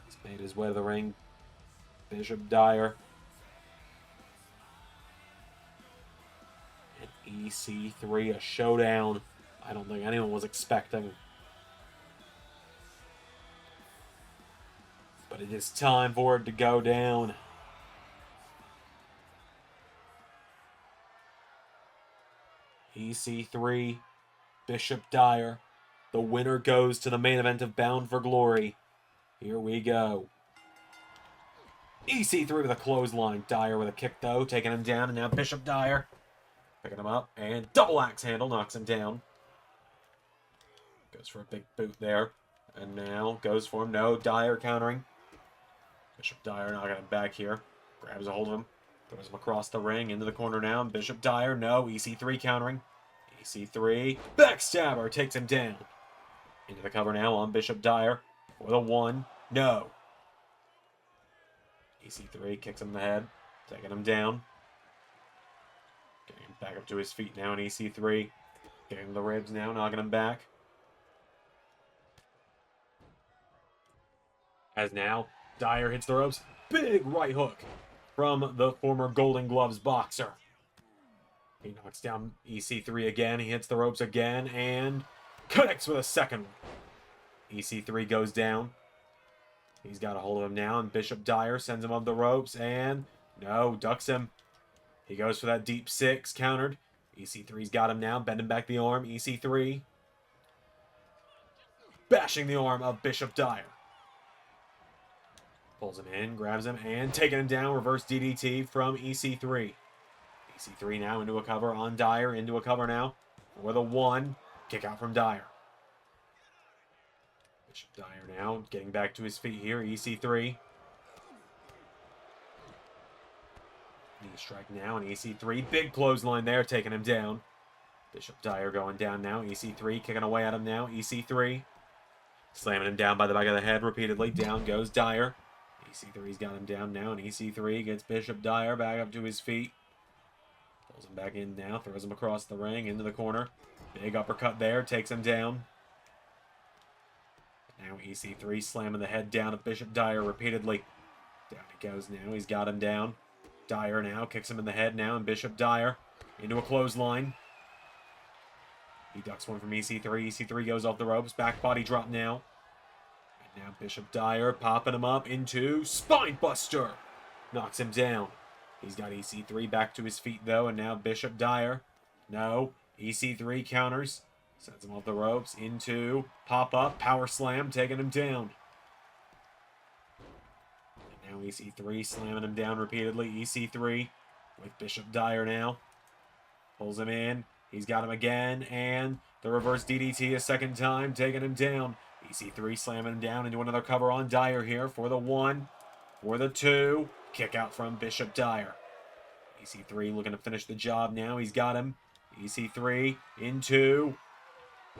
He's made his way to the ring. Bishop Dyer. And EC3, a showdown I don't think anyone was expecting. But it is time for it to go down. EC3, Bishop Dyer. The winner goes to the main event of Bound for Glory. Here we go. EC3 with a clothesline. Dyer with a kick, though, taking him down. And now Bishop Dyer picking him up. And double axe handle knocks him down. Goes for a big boot there. And now goes for him. No, Dyer countering. Bishop Dyer knocking him back here. Grabs a hold of him. Throws him across the ring. Into the corner now. And Bishop Dyer, no. EC3 countering. EC3. Backstabber takes him down. Into the cover now on Bishop Dyer. For the one. No. EC3 kicks him in the head. Taking him down. Getting him back up to his feet now. And EC3 getting him the ribs now. Knocking him back. As now Dyer hits the ropes. Big right hook from the former Golden Gloves boxer. He knocks down EC3 again. He hits the ropes again and connects with a second one. EC3 goes down. He's got a hold of him now, and Bishop Dyer sends him up the ropes, and no, ducks him. He goes for that deep six, countered. EC3's got him now, bending back the arm. EC3 bashing the arm of Bishop Dyer. Pulls him in, grabs him, and taking him down. Reverse DDT from EC3. EC3 now into a cover on Dyer, into a cover now. With a one, kick out from Dyer. Bishop Dyer now getting back to his feet here. EC3. Knee strike now, and EC3. Big clothesline there, taking him down. Bishop Dyer going down now. EC3 kicking away at him now. EC3 slamming him down by the back of the head repeatedly. Down goes Dyer. EC3's got him down now, and EC3 gets Bishop Dyer back up to his feet. Pulls him back in now, throws him across the ring, into the corner. Big uppercut there, takes him down. Now EC3 slamming the head down of Bishop Dyer repeatedly. Down he goes now, he's got him down. Dyer now, kicks him in the head now, and Bishop Dyer into a clothesline. He ducks one from EC3. EC3 goes off the ropes, back body drop now. And now Bishop Dyer popping him up into Spine Buster. Knocks him down. He's got EC3 back to his feet, though, and now Bishop Dyer. No. EC3 counters. Sends him off the ropes into pop-up, power slam, taking him down. And now EC3 slamming him down repeatedly. EC3 with Bishop Dyer now. Pulls him in. He's got him again, and the reverse DDT a second time, taking him down. EC3 slamming him down into another cover on Dyer here for the one, for the two. Kick out from Bishop Dyer. EC3 looking to finish the job now. He's got him. EC3 into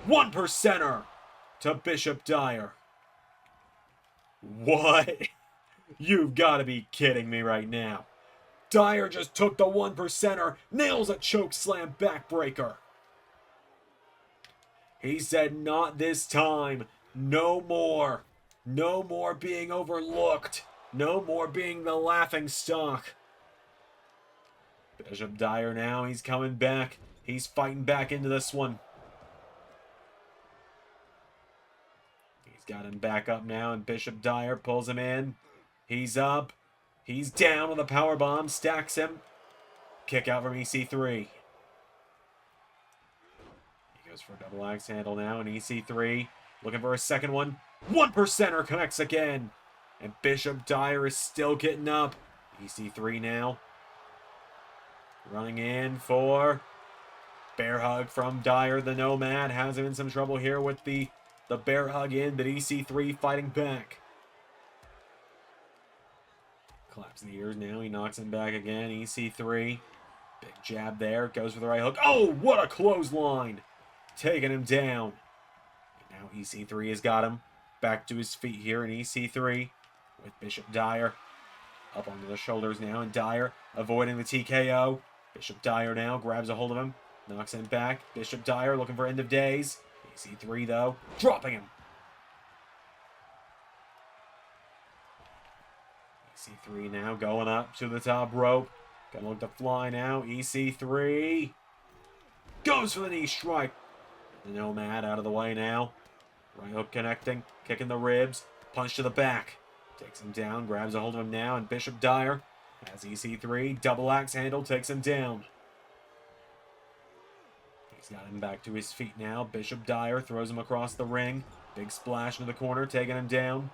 1%er to Bishop Dyer. What? You've got to be kidding me right now. Dyer just took the 1%er, nails a choke slam backbreaker. He said, not this time. No more. No more being overlooked. No more being the laughing stock. Bishop Dyer now, he's coming back. He's fighting back into this one. He's got him back up now, and Bishop Dyer pulls him in. He's up. He's down with a powerbomb. Stacks him. Kick out from EC3. He goes for a double axe handle now, and EC3 looking for a second one. 1%er connects again. And Bishop Dyer is still getting up. EC3 now. Running in for bear hug from Dyer, the Nomad. Has him in some trouble here with the bear hug in, but EC3 fighting back. Claps the ears now. He knocks him back again. EC3. Big jab there. Goes for the right hook. Oh, what a clothesline. Taking him down. And now EC3 has got him back to his feet here. And EC3 with Bishop Dyer. Up onto the shoulders now, and Dyer avoiding the TKO. Bishop Dyer now grabs a hold of him. Knocks him back. Bishop Dyer looking for end of days. EC3 though, dropping him. EC3 now going up to the top rope. Gonna look to fly now. EC3 goes for the knee strike. The Nomad out of the way now. Right hook connecting, kicking the ribs. Punch to the back. Takes him down, grabs a hold of him now, and Bishop Dyer has EC3. Double axe handle, takes him down. He's got him back to his feet now. Bishop Dyer throws him across the ring. Big splash into the corner, taking him down.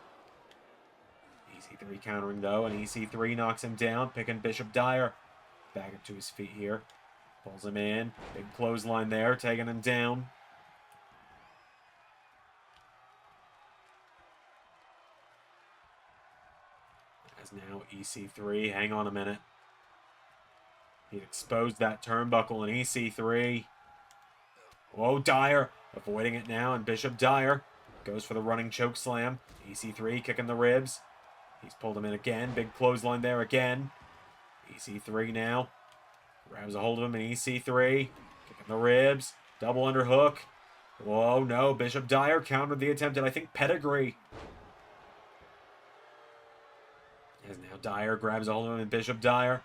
EC3 countering though, and EC3 knocks him down, picking Bishop Dyer back up to his feet here. Pulls him in. Big clothesline there, taking him down. As now EC3, hang on a minute. He exposed that turnbuckle, and EC3. Whoa, Dyer avoiding it now, and Bishop Dyer goes for the running choke slam. EC3 kicking the ribs. He's pulled him in again. Big clothesline there again. EC3 now grabs a hold of him, and EC3 kicking the ribs. Double underhook. Whoa, no. Bishop Dyer countered the attempted, I think, pedigree. As now Dyer grabs a hold of him, and Bishop Dyer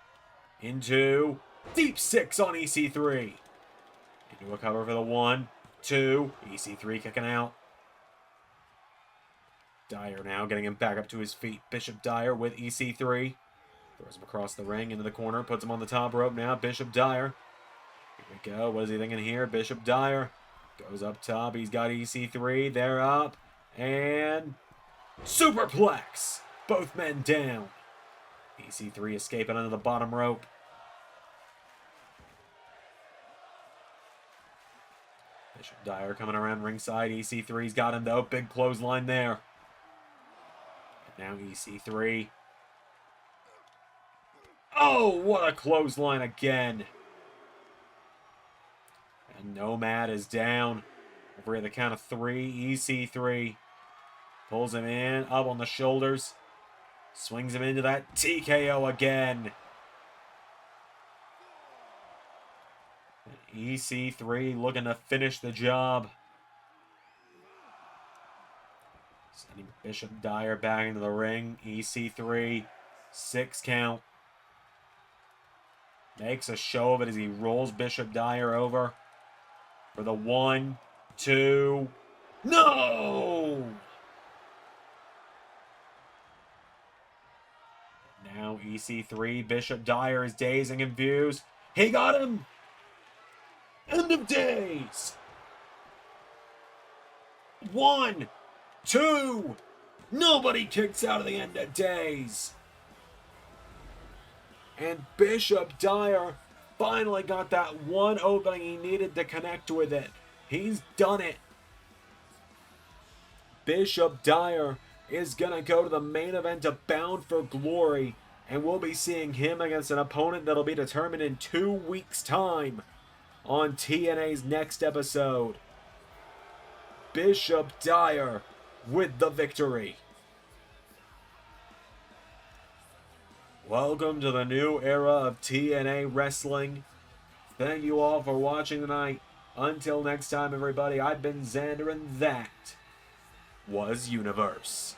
into deep six on EC3. Into a cover for the 1, 2. EC3 kicking out. Dyer now getting him back up to his feet. Bishop Dyer with EC3. Throws him across the ring into the corner. Puts him on the top rope now. Bishop Dyer. Here we go. What is he thinking here? Bishop Dyer goes up top. He's got EC3. They're up. And superplex. Both men down. EC3 escaping under the bottom rope. Bishop Dyer coming around ringside. EC3's got him though. Big clothesline there. And now EC3. Oh, what a clothesline again. And Nomad is down. Over at the count of 3. EC3 pulls him in. Up on the shoulders. Swings him into that TKO again. And EC3 looking to finish the job. Sending Bishop Dyer back into the ring. EC3, 6 count. Makes a show of it as he rolls Bishop Dyer over for the 1, 2. No! Now EC3, Bishop Dyer is dazed and confused. He got him! End of days! 1, 2. Nobody kicks out of the end of days. And Bishop Dyer finally got that one opening he needed to connect with it. He's done it. Bishop Dyer is going to go to the main event of Bound for Glory. And we'll be seeing him against an opponent that'll be determined in 2 weeks' time on TNA's next episode. Bishop Dyer with the victory. Welcome to the new era of TNA wrestling. Thank you all for watching tonight. Until next time, everybody, I've been Xander, and that was Universe.